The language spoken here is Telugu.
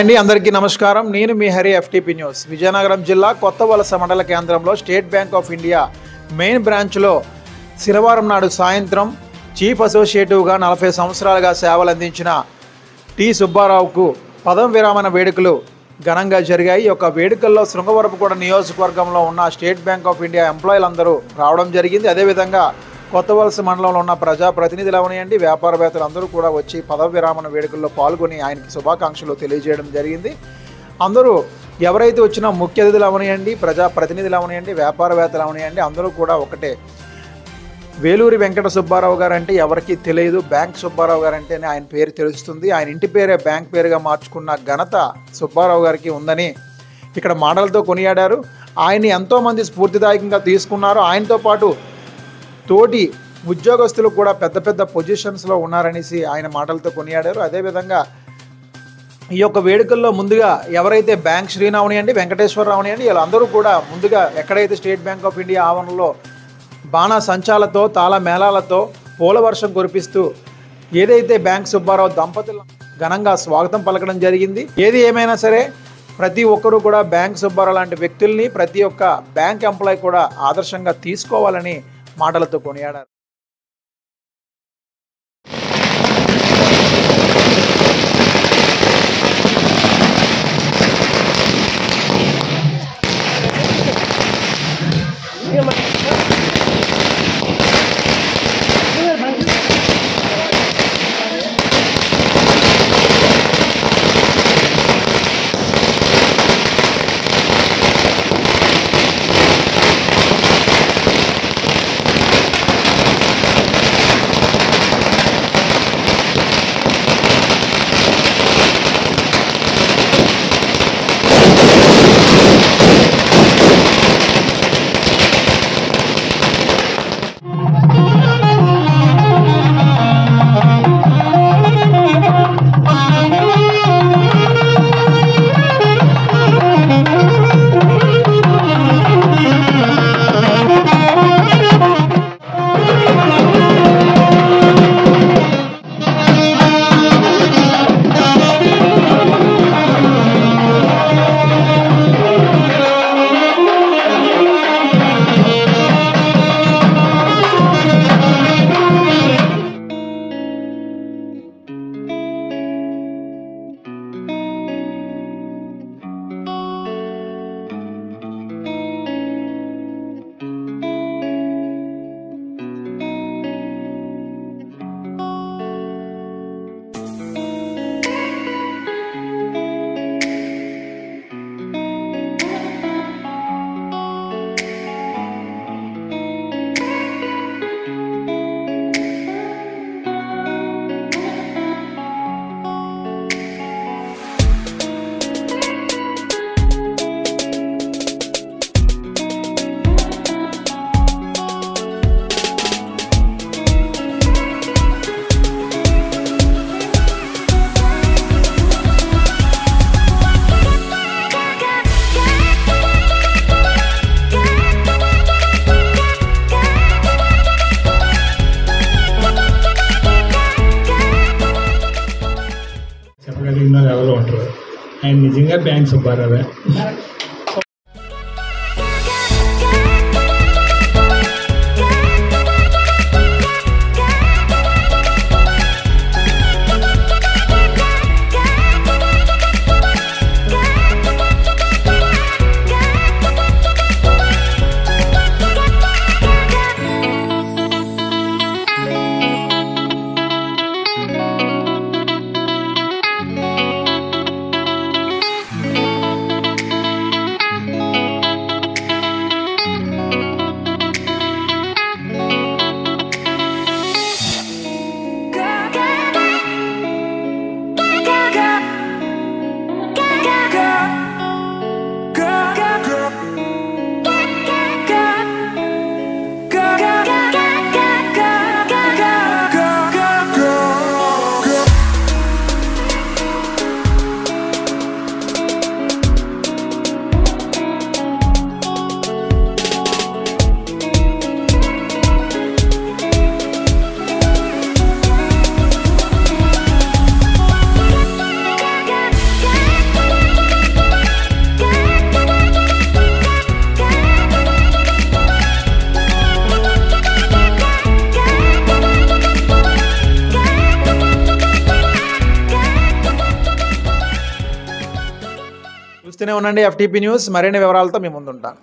అండి, అందరికీ నమస్కారం. నేను మీ హరి, ఎఫ్టీపీ న్యూస్. విజయనగరం జిల్లా కొత్తవలస మండల కేంద్రంలో state bank of India main బ్రాంచ్లో శనివారం నాడు సాయంత్రం చీఫ్ అసోసియేటివ్గా 40 సంవత్సరాలుగా సేవలు అందించిన టి సుబ్బారావుకు పదవి విరమణ వేడుకలు ఘనంగా జరిగాయి. ఈ యొక్క వేడుకల్లో శృంగవరపుకోట నియోజకవర్గంలో ఉన్న స్టేట్ బ్యాంక్ ఆఫ్ ఇండియా ఎంప్లాయీలందరూ రావడం జరిగింది. అదేవిధంగా కొత్తవలస మండలంలో ఉన్న ప్రజాప్రతినిధులు అవనియండి, వ్యాపారవేత్తలు అందరూ కూడా వచ్చి పదవి విరమణ వేడుకల్లో పాల్గొని ఆయనకి శుభాకాంక్షలు తెలియజేయడం జరిగింది. అందరూ ఎవరైతే వచ్చినా ముఖ్య అతిథులు అవనియండి, ప్రజాప్రతినిధులు అవనియండి, వ్యాపారవేత్తలు అవనియండి, అందరూ కూడా ఒకటే. వేలూరి వెంకట సుబ్బారావు గారు అంటే ఎవరికి తెలియదు, బ్యాంక్ సుబ్బారావు గారు అంటేనే ఆయన పేరు తెలుస్తుంది. ఆయన ఇంటి పేరే బ్యాంక్ పేరుగా మార్చుకున్న ఘనత సుబ్బారావు గారికి ఉందని ఇక్కడ మాటలతో కొనియాడారు. ఆయన్ని ఎంతోమంది స్ఫూర్తిదాయకంగా తీసుకున్నారు. ఆయనతో పాటు తోటి ఉద్యోగస్తులు కూడా పెద్ద పెద్ద పొజిషన్స్లో ఉన్నారనేసి ఆయన మాటలతో కొనియాడారు. అదేవిధంగా ఈ యొక్క వేడుకల్లో ముందుగా ఎవరైతే బ్యాంక్ శ్రీరావుని అండి, వెంకటేశ్వరరావుని అండి, వీళ్ళందరూ కూడా ముందుగా ఎక్కడైతే స్టేట్ బ్యాంక్ ఆఫ్ ఇండియా ఆవరణలో బాణా సంచాలతో తాళ మేళాలతో పూల వర్షం కురిపిస్తూ ఏదైతే బ్యాంక్ సుబ్బారావు దంపతులు ఘనంగా స్వాగతం పలకడం జరిగింది. ఏది ఏమైనా సరే ప్రతి ఒక్కరూ కూడా బ్యాంక్ సుబ్బారావు లాంటి వ్యక్తుల్ని ప్రతి ఒక్క బ్యాంక్ ఎంప్లాయీ కూడా ఆదర్శంగా తీసుకోవాలని మాటలతో కొనియాడారు. చెప్పగలిగిన ఎవరో ఉంటారు. ఆయన నిజంగా బ్యాంక్ సుబ్బారావే. చూస్తూనే ఉండండి FTP న్యూస్. మరిన్ని వివరాలతో మీ ముందుంటాను.